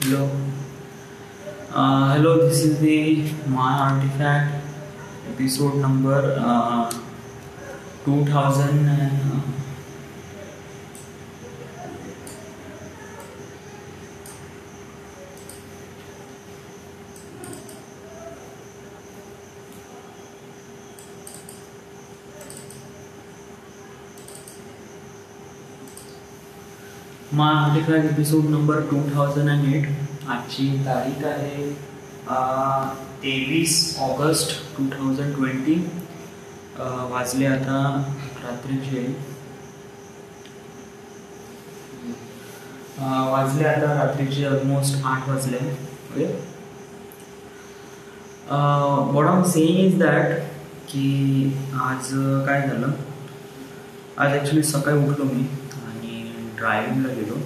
Hello. Hello. This is the my artifact episode number 2000 and my artifact episode number 2008. आजची तारीख आहे 23 August 2020. वाजले आता रात्रीचे ऑलमोस्ट 8 वाजले. Okay. What I am saying is that की आज काय झालं, आज ॲक्च्युली सकाळी उठलो मी आणि ड्रायव्हिंगला गेलो.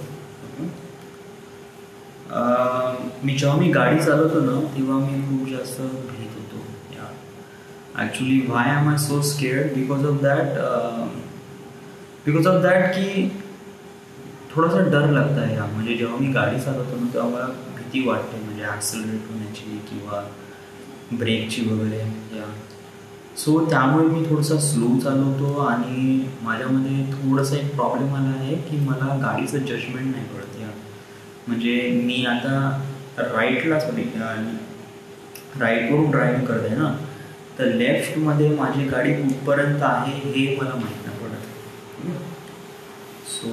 जेव्हा मी गाडी चालवतो ना तेव्हा मी खूप जास्त भीत होतो. Actually why am I so scared because of that की थोडासा डर लागता आहे. म्हणजे जेव्हा मी गाडी चालवतो ना तेव्हा मला भीती वाटते, म्हणजे ॲक्सिलरेट होण्याची किंवा ब्रेकची वगैरे. सो त्यामुळे मी थोडंसं स्लो चालवतो आणि माझ्यामध्ये थोडंसं एक प्रॉब्लेम आला आहे की मला गाडीचं जजमेंट नाही कळत. म्हणजे मी आता राईटवरून ड्रायव्हिंग करत आहे ना, तर लेफ्टमध्ये माझी गाडी कुठपर्यंत आहे हे मला माहीत नाही पडत. सो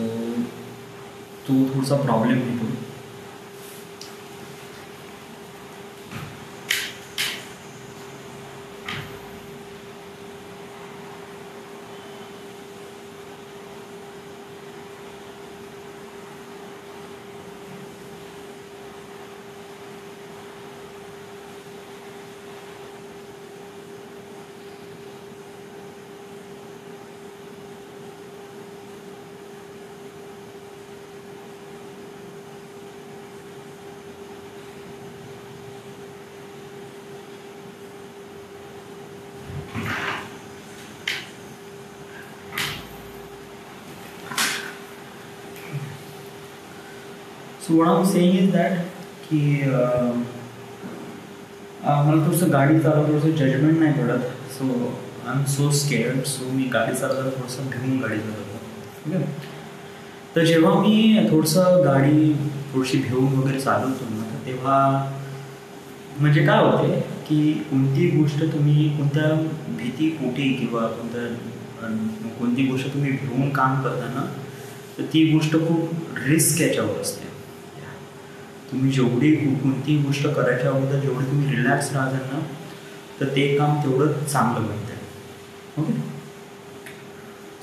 तो थोडासा प्रॉब्लेम येतो. So what I am saying is that की मला थोडंसं गाडी चालवता थोडंसं जजमेंट नाही पडत. So I am so scared. So मी गाडी चालवता थोडंसं भिवून गाडी चालवतो. ठीक आहे. तर जेव्हा मी गाडी थोडीशी भिवून वगैरे चालवतो ना, तर तेव्हा म्हणजे काय होते की कोणत्या भीतीपोटी किंवा कोणती गोष्ट तुम्ही भिवून काम करताना, तर ती गोष्ट खूप रिस्क याच्यावर असते. तुम्ही जेवढी कोणती गोष्ट करायच्या अगोदर जेवढी तुम्ही रिलॅक्स राहताल ना, तर ते काम तेवढं चांगलं बनतं. Okay.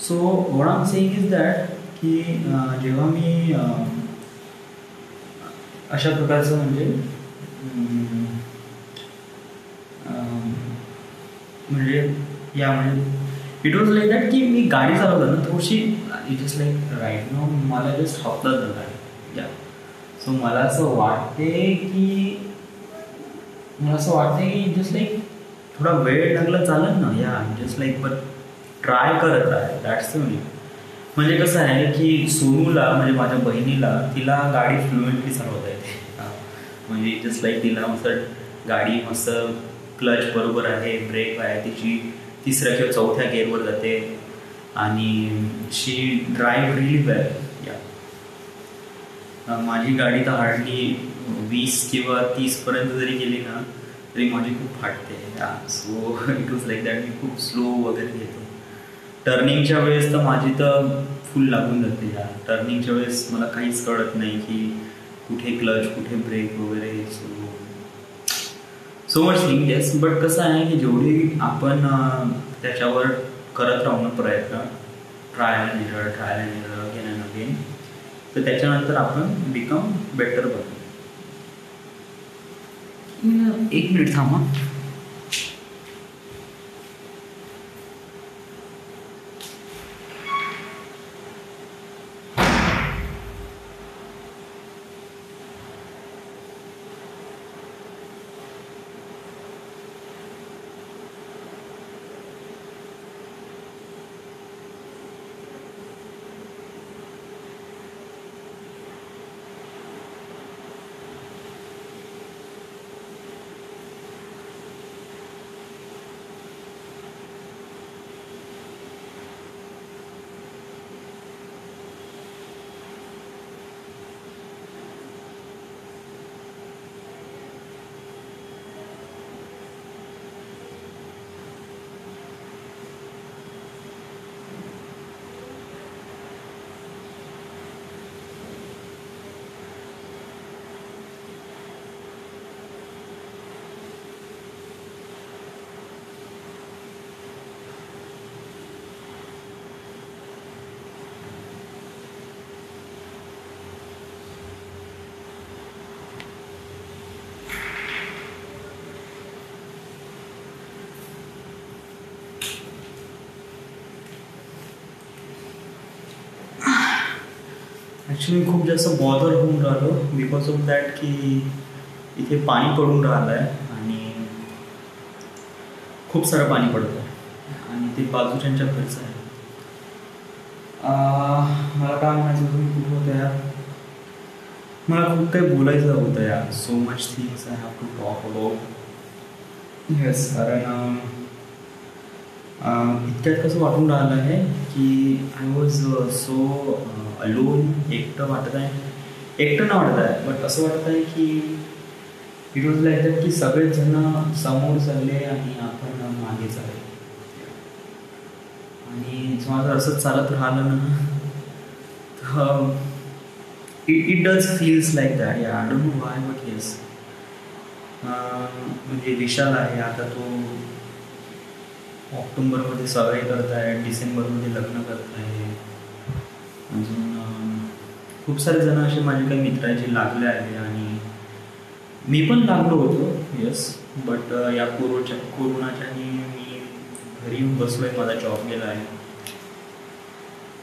So what I am saying is that की जेव्हा मी अशा प्रकारचं म्हणजे इट वॉज लाईक दॅट की मी गाडी चालवताना थोडीशी जस्ट लाईक राईट नाव मला जस्ट हप्ता झाला आहे. सो मला असं वाटते की जस्ट लाईक थोडा वेळ लागला चालेल ना. जस्ट लाईक बट ट्राय करत आहे. That's the only. म्हणजे कसं आहे की सोनूला, म्हणजे माझ्या बहिणीला, तिला गाडी फ्लुएंटली चालवता येते. म्हणजे जस्ट लाईक तिला मस्त गाडी मस्त क्लच बरोबर आहे, ब्रेक आहे, तिची 3ऱ्या किंवा 4थ्या गेअरवर जाते आणि शी ड्राईव्ह रिली वेल. माझी गाडी तर हार्डली 20 किंवा 30पर्यंत जरी गेली ना तरी माझी खूप फाटते. So it was like that. मी खूप स्लो वगैरे घेतो. टर्निंगच्या वेळेस तर माझी तर फुल लागून जाते. टर्निंगच्या वेळेस मला काहीच कळत नाही की कुठे क्लच, कुठे ब्रेक वगैरे. So much thing. Yes, but कसं आहे की जेवढी आपण त्याच्यावर करत राहू ना प्रयत्न, trial and error again and again, तर त्याच्यानंतर आपण बिकम बेटर बनतो. 1 मिनिट थांबा. ॲक्च्युली खूप जास्त बॉदर होऊन राहिलो बिकॉज ऑफ दॅट की इथे पाणी पडून राहिलं आहे आणि खूप सारं पाणी पडतं आहे आणि ते बाजूच्यांच्या घरचं आहे. मला काय म्हणायचं होतं, मी कुठं होतं यार, मला खूप काही बोलायचं होतं यार. So much things I have to talk about. Yes, कारण इतक्यात कसं वाटून राहिलं आहे की आय वॉज सो अलोन, एकटं वाटत आहे. एकटं नाही वाटत आहे, बट असं वाटत आहे की इट वॉज लाईक दॅट की सगळेच जण समोर चालले आणि आपण मागे चालले. आणि जर असंच चालत राहिलं ना तर it does feels like that. Yeah I don't know why, but yes. म्हणजे विशाल आहे आता, तो ऑक्टोबरमध्ये सगाई करत आहे, डिसेंबरमध्ये लग्न करत आहे. अजून खूप सारे जण असे माझे काही मित्र जे लागले आहे आणि मी पण लागलो होतो. येस, बट या कोरोनाच्याने मी घरी येऊन बसलो आहे, माझा जॉब गेला आहे.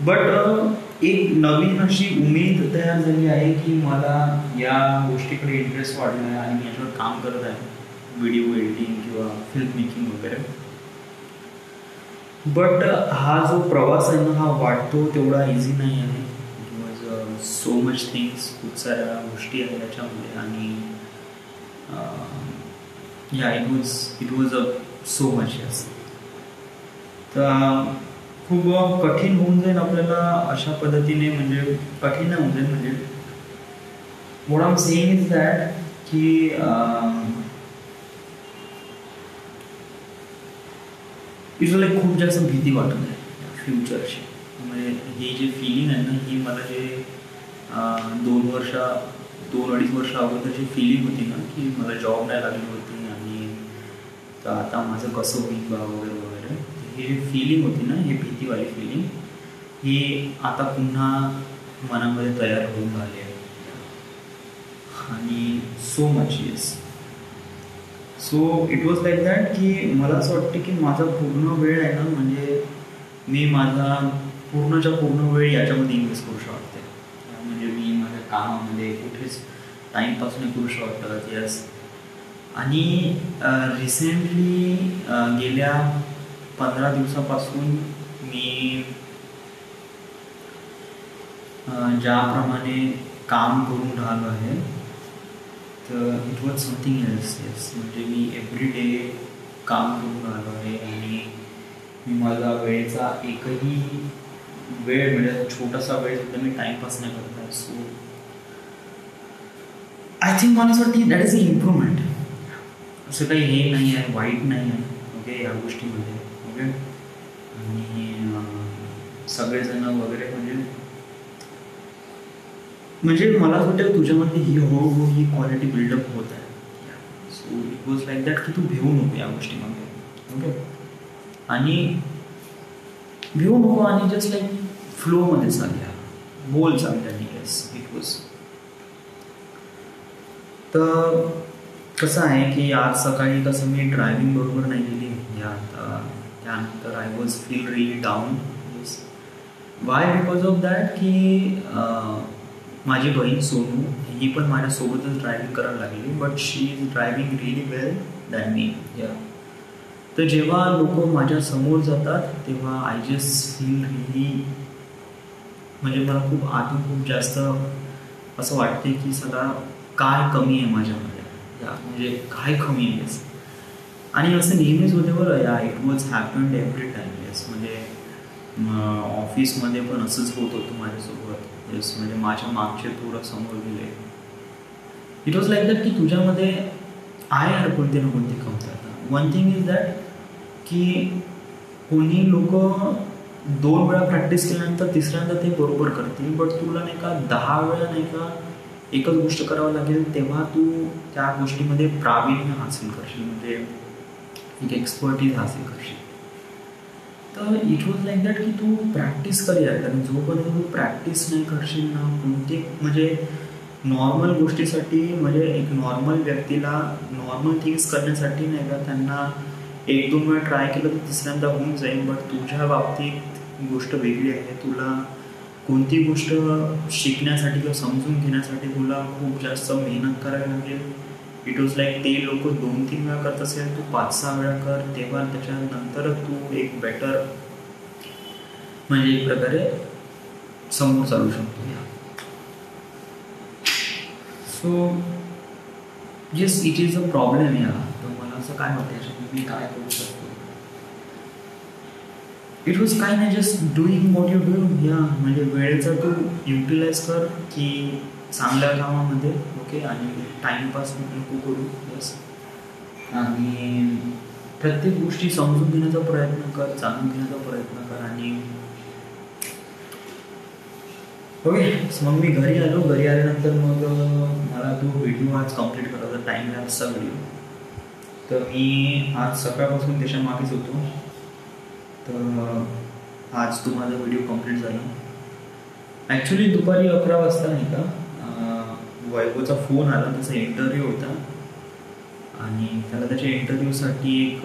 बट एक नवीन अशी उमेद तयार झाली आहे की मला या गोष्टीकडे इंटरेस्ट वाढला आहे आणि मी याच्यावर काम करत आहे, व्हिडिओ एडिटिंग किंवा फिल्म मेकिंग वगैरे. बट हा जो प्रवास आहे ना, हा वाटतो तेवढा इझी नाही आहे. बिकॉज सो मच थिंग्स, खूप साऱ्या गोष्टी आहेत त्याच्यामध्ये आणि या it was so much. Yes, तर खूप कठीण होऊन जाईल आपल्याला अशा पद्धतीने, म्हणजे कठीण नाही होऊन जाईल. म्हणजे what I am saying is that की युजली खूप जास्त भीती वाटत आहे फ्युचरची. म्हणजे ही जी फिलिंग आहे ना, ही मला जे 2-2.5 वर्ष अगोदरची फिलिंग होती ना की मला जॉब नाही लागली होती आणि तर आता माझं कसं होईल बा वगैरे वगैरे, ही जी फिलिंग होती ना, ही भीतीवाली फिलिंग, ही आता पुन्हा मनामध्ये तयार होऊन राहिली आहे. आणि so much. Yes, so it was like that की मला असं वाटतं की माझा पूर्ण वेळ आहे ना, म्हणजे मी माझा पूर्णच्या पूर्ण वेळ याच्यामध्ये इन्व्हेस्ट करू शकते. म्हणजे मी माझ्या कामामध्ये कुठेच टाईमपास नाही करू शकत. येस, आणि रिसेंटली गेल्या 15 दिवसापासून मी ज्याप्रमाणे काम करून राहिलो आहे तर it was something else. Yes, म्हणजे मी एव्हरी डे काम करून राहिलो आहे आणि मी माझा वेळेचा एकही वेळ म्हणजे छोटासा वेळ सुद्धा मी टाईमपास नाही करत आहे. सो आय थिंक मला असं वाटतं दॅट इज अ इम्प्रूव्हमेंट. असं काही हे नाही आहे, वाईट नाही आहे ओके या गोष्टीमध्ये. ओके, आणि सगळेजण वगैरे म्हणजे मला असं वाटतं तुझ्यामध्ये ही हळूहळू ही क्वालिटी बिल्डअप होत आहे. So it was like that की तू भिवू नको या गोष्टीमध्ये. ओके, आणि भिवू नको आणि जस्ट लाईक फ्लोमध्ये चालल्या, बोल चालल्या. Yes, it was. तर कसं आहे की आज सकाळी कसं मी ड्रायव्हिंग बरोबर नाही गेली त्यानंतर I was feel relief down. Y? Because of that की माझी बहीण सोनू ही पण माझ्यासोबतच ड्रायव्हिंग करायला लागली, but she is driving really well than me. Yeah तर जेव्हा लोक माझ्या समोर जातात तेव्हा आय जस्ट फील रिली, म्हणजे मला खूप आतून खूप जास्त असं वाटते की सगळा काय कमी आहे माझ्यामध्ये, या म्हणजे काय कमी आहे. आणि असं नेहमीच होते बरं. या it was happened every time. Yes, म्हणजे ऑफिसमध्ये पण असंच होत होतं माझ्यासोबत. येस, म्हणजे माझ्या मागचे पोरं समोर गेले. इट वॉज लाईक दॅट की तुझ्यामध्ये आहे यार कोणती ना कोणती कमतरता. वन थिंग इज दॅट की कोणी लोक 2 वेळा प्रॅक्टिस केल्यानंतर तिसऱ्यांदा ते बरोबर करतील, बट तुला नाही का 10 वेळा नाही का एकच गोष्ट करावं लागेल तेव्हा तू त्या गोष्टीमध्ये प्रावीण्य हासिल करशील, म्हणजे एक एक्सपर्टीज हासिल करशील. तर इट वॉज लाईक दॅट की तू प्रॅक्टिस कर यार, कारण जोपर्यंत तू प्रॅक्टिस नाही करशील ना कोणते म्हणजे नॉर्मल गोष्टीसाठी, म्हणजे एक नॉर्मल व्यक्तीला नॉर्मल थिंग्स करण्यासाठी नाही का त्यांना 1-2 वेळा ट्राय केलं तर तिसऱ्यांदा होऊन जाईल. बट तुझ्या बाबतीत गोष्ट वेगळी आहे. तुला कोणती गोष्ट शिकण्यासाठी किंवा समजून घेण्यासाठी तुला खूप जास्त मेहनत करावी लागेल. इट वॉज लाईक ते लोक 2-3 वेळा करत असेल, तू 5-6 वेळा कर, तेव्हा त्याच्यानंतर तू एक बेटर म्हणजे एक प्रकारे समोर चालू शकतो. So yes, it is a problem याला. तर मला असं काय वाटतं याच्यात मी काय करू शकतो. इट वॉज काय नाही, just doing what you do. या म्हणजे वेळेचा तू युटिलाइज कर की चांगल्या कामामध्ये, ओके, आणि टाइमपास नको करू. यस, आणि प्रत्येक गोष्टी समजून घेण्याचा प्रयत्न कर, जाणून घेण्याचा प्रयत्न कर. आणि ओके, मग मी घरी आलो. घरी आल्यानंतर मग मला तो व्हिडिओ आज कम्प्लीट करायचा, टाईम लॅप्सचा व्हिडिओ. तर मी आज सकाळपासून त्याच्या मागेच होतो. तर आज तो माझा व्हिडिओ कम्प्लीट झाला. ॲक्च्युली दुपारी 11 वाजता नाही का वैभवचा फोन आला. त्याचा इंटरव्ह्यू होता आणि त्याला त्याच्या इंटरव्ह्यूसाठी एक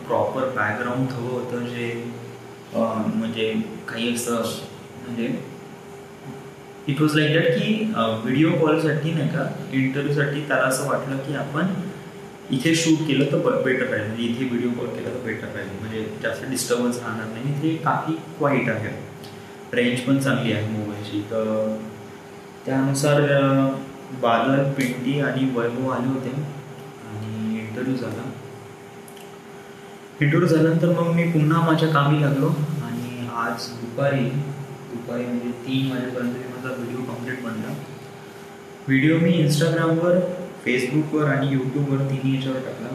प्रॉपर बॅकग्राऊंड हवं होतं, जे म्हणजे काही असं म्हणजे इट वॉज लाईक दॅट की व्हिडिओ कॉलसाठी नाही का इंटरव्ह्यूसाठी त्याला असं वाटलं की आपण इथे शूट केलं तर बेटर राहील, म्हणजे इथे व्हिडिओ कॉल केला तर बेटर राहील, म्हणजे जास्त डिस्टर्बन्स राहणार नाही. इथे काफी क्वाईट आहे, रेंज पण चांगली आहे मोबाईलची. तर त्यानुसार बादल, पिंटी आणि वैभव आले होते आणि इंटरव्ह्यू झाला. इंटरव्ह्यू झाल्यानंतर मग मी पुन्हा माझ्या कामी लागलो आणि आज दुपारी म्हणजे 3 वाजेपर्यंत मी माझा व्हिडिओ कम्प्लीट बनला. व्हिडिओ मी इंस्टाग्रामवर, फेसबुकवर आणि यूट्यूबवर तिन्ही याच्यावर टाकला.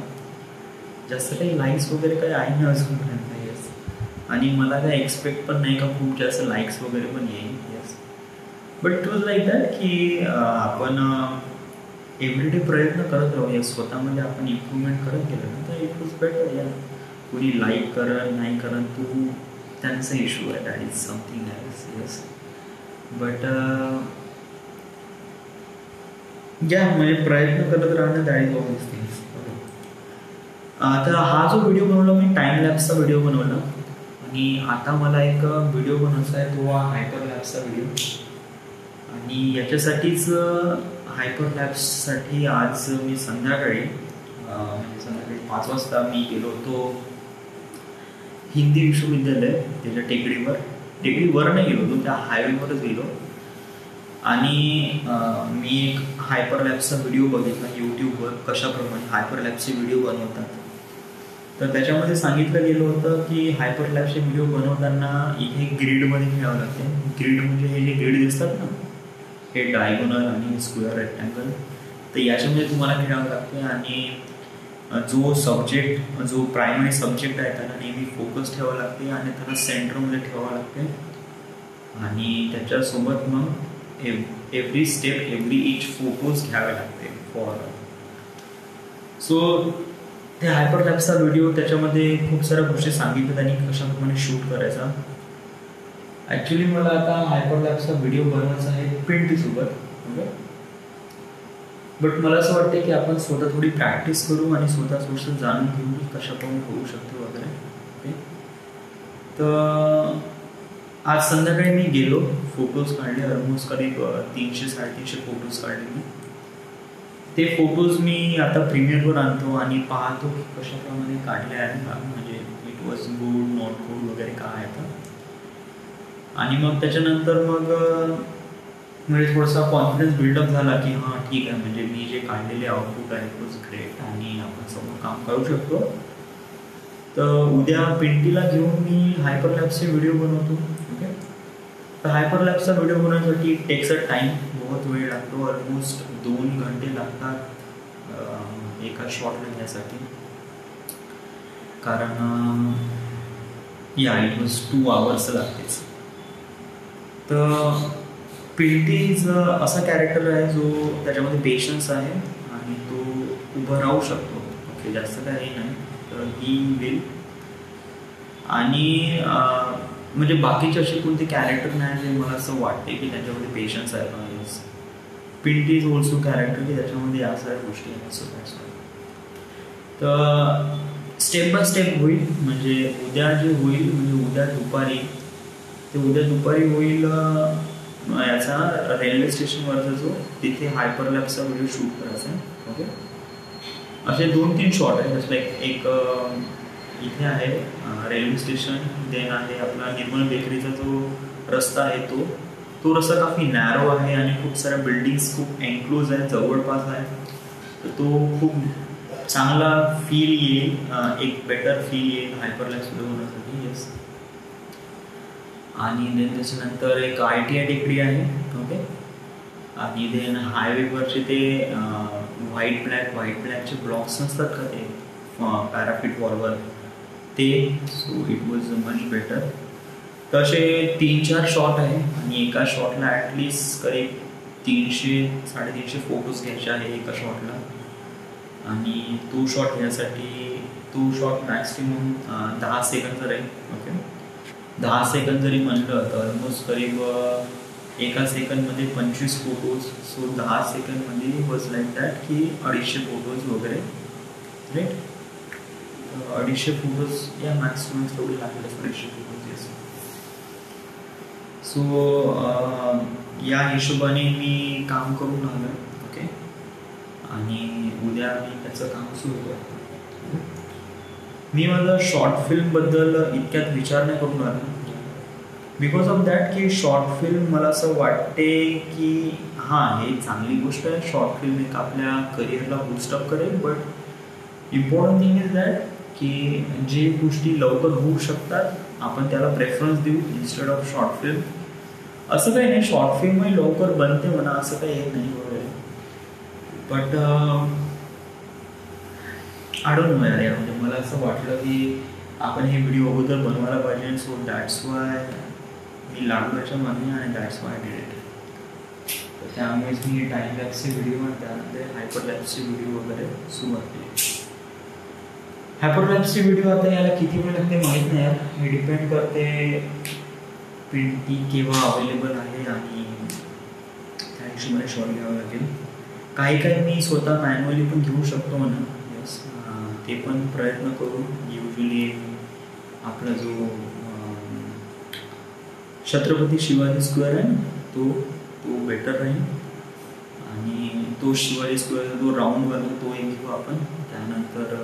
जास्त काही लाईक्स वगैरे काही आहे ना अजूनपर्यंत. येस, आणि मला काही एक्सपेक्ट पण नाही का खूप जास्त लाईक्स वगैरे पण येईल. Yes, but it was like that की आपण एव्हरीडे प्रयत्न करत राहू. या स्वतःमध्ये आपण इम्प्रूव्हमेंट करत गेलो ना, तर इट वॉज बेटर. या कोणी लाईक करण नाही करण तू त्यांचा इश्यू आहे, that is something else. Yes, but या म्हणजे प्रयत्न करत राहणं, that is all this things. तर हा जो व्हिडिओ बनवला मी, टाइम लॅप्सचा व्हिडिओ बनवला. आणि आता मला एक व्हिडिओ बनवायचा आहे, तो हायपर लॅप्सचा व्हिडिओ. आणि याच्यासाठीच हायपर लॅप्ससाठी आज मी संध्याकाळी 5 वाजता मी गेलो होतो हिंदी विश्वविद्यालय, त्याच्या टेकडीवर नाही गेलो होतो, त्या हायवेवरच गेलो. आणि मी एक हायपर लॅप्सचा व्हिडिओ बघितला यूट्यूबवर, कशाप्रमाणे हायपर लॅप्सचे व्हिडिओ बनवतात. तर त्याच्यामध्ये सांगितलं गेलं होतं की हायपर लॅप्सचे व्हिडिओ बनवताना इथे ग्रीडमध्ये खेळावं लागते. ग्रीड म्हणजे हे जे ग्रीड दिसतात ना, हे डायगोनल आणि स्क्वेअर, रेक्टँगल, तर याच्यामध्ये तुम्हाला खेळावं लागते. आणि जो प्रायमरी सब्जेक्ट आहे त्याला नेहमी फोकस ठेवावं लागते आणि त्याला सेंटरमध्ये ठेवावं लागते. आणि त्याच्यासोबत मग एव्हरी स्टेप, एव्हरी इच फोटोज घ्यावे लागते फॉर. सो ते हायपर लॅप्सचा व्हिडिओ, त्याच्यामध्ये खूप साऱ्या गोष्टी सांगितल्या त्यांनी कशाप्रमाणे शूट करायचा. ॲक्च्युली मला आता हायपर लॅप्सचा व्हिडिओ बनवायचा आहे पिंटीसोबत. ओके, बट मला असं वाटतं की आपण स्वतः थोडी प्रॅक्टिस करू आणि स्वतःच गोष्ट जाणून घेऊ की कशाप्रमाणे होऊ शकते वगैरे. ओके, तर आज संध्याकाळी मी गेलो, फोटोज काढले. ऑलमोस्ट करीब 300-350 फोटोज काढले मी. ते फोटोज मी आता प्रीमियरवर आणतो आणि पाहतो की कशाप्रमाणे काढले आहे, म्हणजे it was good, not good वगैरे काय आहे तर. आणि मग त्याच्यानंतर मग म्हणजे थोडासा कॉन्फिडन्स बिल्डअप झाला की हां ठीक आहे, म्हणजे मी जे काढलेले आउटपुट आहे इट वॉज ग्रेट आणि आपण समोर काम करू शकतो. तर उद्या पिंटीला घेऊन मी हायपर लॅप्सचे व्हिडिओ बनवतो. ओके, तर हायपर लॅप्सचा व्हिडिओ बनवण्यासाठी टेक्स अ टाईम, बहुत वेळ लागतो. ऑलमोस्ट 2 घंटे लागतात एका शॉटला घेण्यासाठी, कारण या इट वॉज 2 आवर्स लागतेच. तर पिंटी असा कॅरेक्टर आहे जो त्याच्यामध्ये पेशन्स आहे आणि तो उभं राहू शकतो. ओके, जास्त काही नाही, तर ही विल. आणि म्हणजे बाकीचे असे कोणते कॅरेक्टर नाही जे मला असं वाटते की त्याच्यामध्ये पेशन्स आहे. पिंटी इज ऑल्सो कॅरेक्टर की त्याच्यामध्ये या साऱ्या गोष्टी आहेत. So that's why. तर स्टेप बाय स्टेप होईल. म्हणजे उद्या जे होईल, म्हणजे उद्या दुपारी ते उद्या दुपारी होईल याचा रेल्वे स्टेशनवरचा जो तिथे हायपरलॅपचा व्हिडिओ शूट करायचा आहे. ओके, असे 2-3 शॉट आहे. जसं एक इथे आहे रेल्वे स्टेशन, देन आहे आपला निर्मल बेकरीचा जो रस्ता आहे तो रस्ता काफी नॅरो आहे आणि खूप साऱ्या बिल्डिंग्स खूप एन्क्लोज आहे, जवळपास आहे. तर तो खूप चांगला फील येईल, एक बेटर फील येईल हायपरलॅप्स व्हिडिओ होण्यासाठी. येस, आणि देन त्याच्यानंतर एक ITI टेकडी आहे. ओके, आणि देन हायवेवरचे ते व्हाईट ब्लॅकचे ब्लॉक्स नसतात का ते पॅराफिट वॉलवर ते. So it was much better. तसे 3-4 शॉट आहे आणि एका शॉटला ॲटलिस्ट करीब 300-350 फोटोज घ्यायचे आहे एका शॉटला. आणि तो शॉट घ्यायसाठी तो शॉट मॅक्सिमम 10 सेकंद राहील. ओके, 10 सेकंद जरी म्हणलं तर ऑलमोस्ट करीब एका सेकंडमध्ये 25 फोटोज. सो 10 सेकंडमध्ये वॉज लाईक दॅट की 250 फोटोज वगैरे. राईट, 250 फोटोज या मॅक्सिमम तेवढे लागले 250 फोटोज. येस, सो या हिशोबाने मी काम करून आलो. ओके, आणि उद्या मी त्याचं काम सुरू करतो. मी माझं शॉर्ट फिल्मबद्दल इतक्यात विचार नाही करून आलो बिकॉज ऑफ दॅट की शॉर्ट फिल्म मला असं वाटते की हां, हे चांगली गोष्ट आहे. शॉर्ट फिल्म एक आपल्या करिअरला बूस्टअप करेल, but important thing is that की जे गोष्टी लवकर होऊ शकतात आपण त्याला प्रेफरन्स देऊ इन्स्टेड ऑफ शॉर्ट फिल्म. असं काही नाही, शॉर्ट फिल्मही लवकर बनते म्हणा, असं काही येत नाही वगैरे. बट आय डोंट नो यार, म्हणजे मला असं वाटलं की आपण हे व्हिडिओ अगोदर बनवायला पाहिजे. सो दॅट्स वाय मी लागल्याच्या मागे आणि दॅट्स वाय डिड इट. तर त्यामुळेच मी टाईम लॅप्सचे व्हिडिओ आणि त्यानंतर हायपरलॅप्सचे व्हिडिओ वगैरे सुरुवात केली. हायपरलॅप्सचे व्हिडिओ आता याला किती वेळ लागते माहीत नाही यार, हे डिपेंड करते ती केव्हा अवेलेबल आहे आणि त्या हिशोबाने शॉट घ्यावं लागेल. काही मी स्वतः मॅन्युअली पण घेऊ शकतो म्हणा. येस, ते पण प्रयत्न करू. युजली आपला जो छत्रपती शिवाजी स्क्वेअर आहे ना तो बेटर राहील. आणि तो शिवाजी स्क्वेअर जो राऊंडवरला तो एक घेऊ आपण. त्यानंतर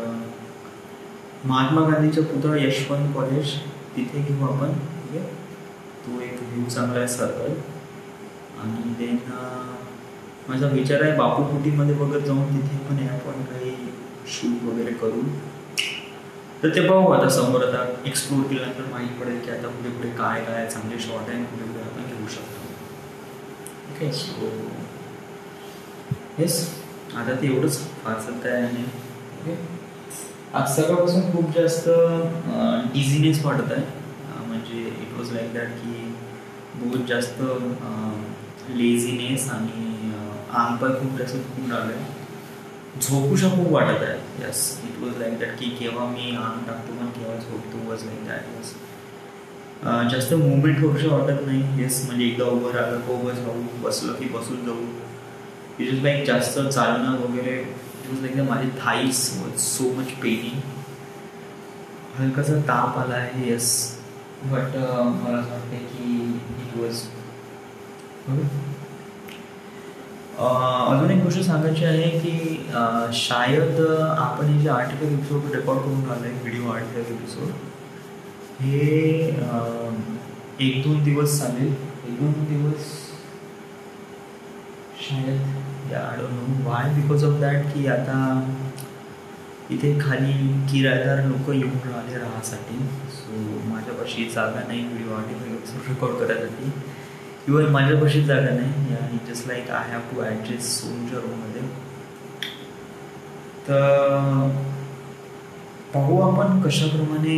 महात्मा गांधीचा पुतळा यशवंत कॉलेज तिथे घेऊ आपण. ठीक आहे, तो एक व्ह्यू चांगला आहे सर्कल. आणि देन माझा विचार आहे बापू कुटीमध्ये वगैरे जाऊन तिथे पण आपण काही शूट वगैरे करू. तर ते पाहू आता समोर. आता एक्सप्लोर केल्यानंतर माहीत पडेल की आता पुढे पुढे काय चांगले शॉट आहे पुढे पुढे आपण घेऊ शकतो. ओके, सो येस, आता ते एवढंच, फारसं काय आहे. ओके, आज सकाळपासून खूप जास्त डिझीनेस वाटत आहे. म्हणजे इट वॉज लाईक दॅट की बहुत जास्त लेझीनेस आणि अंगपाय खूप जास्त दुखून राहिलं आहे. झोपूशा खूप वाटत आहे. Yes, it was like that की केव्हा मी अंग टाकतो पण केव्हा झोपतो. Was like that. वॉज जास्त मुवमेंट करूशा वाटत नाही. येस, म्हणजे एकदा उभं राहिलं की उभं जाऊ, बसलं की बसून जाऊ. इट इज लाईक जास्त चालणं वगैरे. इट वॉज लाईक माझे thighs was so much paining. हलकासा ताप आला आहे. येस, बट मला असं वाटतं की इट वॉज. अजून एक गोष्ट सांगायची आहे की शायद आपण हे जे आर्टिकल एपिसोड रेकॉर्ड करून राहिलं आहे, व्हिडिओ आर्टिकल एपिसोड, हे 1-2 दिवस चालेल. 1-2 दिवस शायद. I don't know Y. Because of that की आता इथे खाली किरायदार लोक येऊन राहिले राहासाठी. सो माझ्यापाशी जागा नाही व्हिडिओ आर्टिकल एपिसोड रेकॉर्ड करायसाठी. इव्हन माझ्यापाशी जागा नाही. आणि just like I have to adjust सोनच्या रूममध्ये. तर पाहू आपण कशाप्रमाणे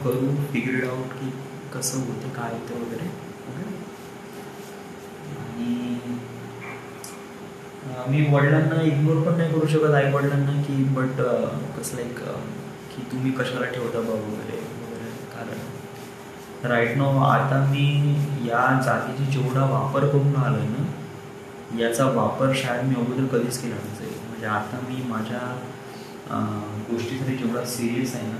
करू, फिगर इट आउट की कसं होतं काय होतं वगैरे. आणि मी वडिलांना इग्नोर पण नाही करू शकत, आई वडिलांना, की बट कसं लाईक की तुम्ही कशाला ठेवता बा वगैरे वगैरे. कारण राईट नाव आता मी या जागेची जेवढा वापर करून आलो आहे ना, याचा वापर शाळेत मी अगोदर कधीच केला नसेल. म्हणजे आता मी माझ्या गोष्टीसाठी जेवढा सिरियस आहे ना,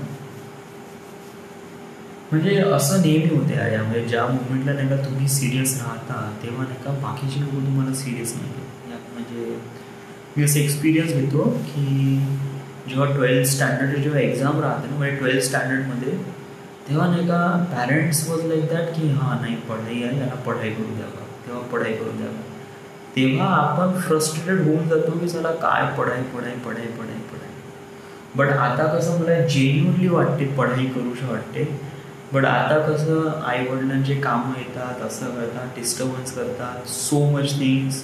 म्हणजे असं नेहमी होते यामध्ये, ज्या मोमेंटला नाही का तुम्ही सिरियस राहता तेव्हा नाही का बाकीचे लोक तुम्हाला सिरियस नाही घेत. म्हणजे मी असं एक्सपिरियन्स घेतो की जेव्हा 12th स्टँडर्ड जेव्हा एक्झाम राहते ना, म्हणजे 12th स्टँडर्डमध्ये, तेव्हा नाही का पॅरेंट्स वॉज लाईक दॅट की हां नाही पढाई आहे, याला पढाई करू द्यावा, तेव्हा पढाई करू द्यावा. तेव्हा आपण फ्रस्ट्रेटेड होऊन जातो की चला काय पढाई पढाई पढाई पढाई पढाई. बट आता कसं मला जेन्युअनली वाटते पढाई करूशी वाटते. बट आता कसं आईवडिलांचे कामं येतात, असं करतात, डिस्टर्बन्स करतात, सो मच थिंग्स.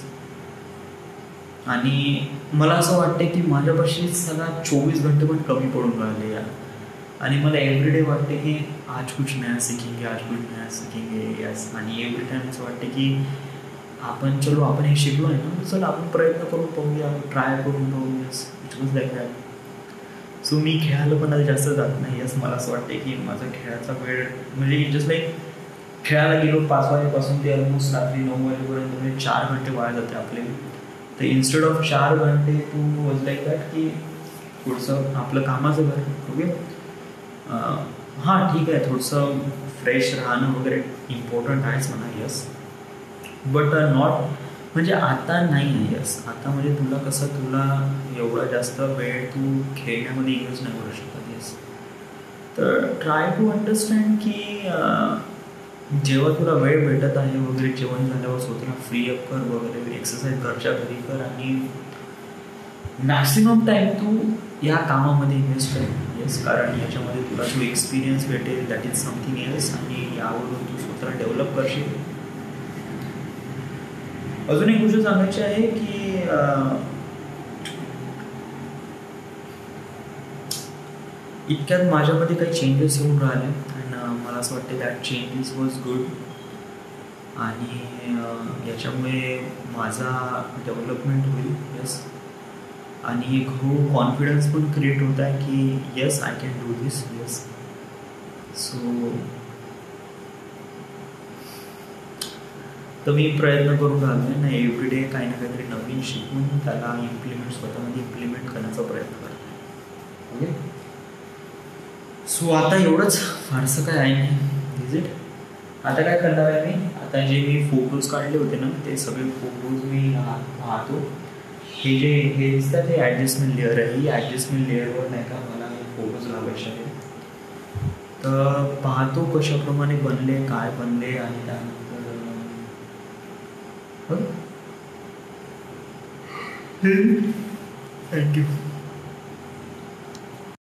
आणि मला असं वाटते की माझ्यापाशी सगळा 24 घंटे पण कमी पडून राहिले यार. आणि मला एव्हरीडे वाटते की आज कुछ नया सीखेंगे, आज कुछ नया सीखेंगे यस. आणि एव्हरी टाइम असं वाटते की आपण हे शिकलो आहे ना, चल आपण प्रयत्न करून पाहूया, ट्राय करून पाहूया. It was like that. So मी खेळायला पण आता जास्त जात नाही. यस, मला असं वाटते की माझा खेळाचा वेळ म्हणजे जस्ट लाईक खेळायला गेलो 5 वाजेपासून ते ऑलमोस्ट रात्री 9 वाजेपर्यंत, म्हणजे 4 घंटे वाया जाते आपले. तर इन्स्टेड ऑफ 4 घंटे तू वॉज लाईक दॅट की थोडंसं आपलं कामाचं घर. ओके, हां ठीक आहे, थोडंसं फ्रेश राहणं वगैरे इम्पॉर्टंट आहेच म्हणा. यस, बट नॉट म्हणजे आता नाही आहे. यस, आता म्हणजे तुला एवढा जास्त वेळ तू खेळण्यामध्ये यूज नाही करू शकत. यस, तर ट्राय टू अंडरस्टँड की जेव्हा तुला वेळ भेटत आहे वगैरे, जेवण झाल्यावर स्वतःला फ्री अप कर वगैरे, एक्सरसाइज घरच्या घरी कर आणि मॅक्सिमम टाईम तू या कामामध्ये इन्व्हेस्ट कर. येस, कारण याच्यामध्ये तुला जो एक्सपिरियन्स भेटेल दॅट इज समथिंग एल्स, आणि यावरून तू स्वतःला डेव्हलप करशील. अजून एक गोष्ट सांगायची आहे की इतक्यात माझ्यामध्ये काही चेंजेस येऊन राहिले आणि मला असं वाटतं दॅट चेंजेस वॉज गुड. आणि याच्यामुळे माझा डेव्हलपमेंट होईल. येस, आणि एक कॉन्फिडन्स पण क्रिएट होत आहे की yes I can do this. Yes, so तर मी प्रयत्न करून राहिलो आहे ना, एव्हरीडे काही ना काहीतरी नवीन शिकून त्याला स्वतःमध्ये इम्प्लिमेंट करण्याचा प्रयत्न करतो. ओके, सो आता एवढंच, फारसं काय आहे नाही. Is it. आता काय करणार आहे मी, आता जे मी फोटोज काढले होते ना, ते सगळे फोटोज मी पाहतो. हे दिसतात हे ॲडजस्टमेंट लेअर आहे. ही ॲडजस्टमेंट लेअरवर नाही का मला फोटोज लावायचे आहे. तर पाहतो कशाप्रमाणे बनले, काय बनले, आणि त्यानंतर थँक्यू.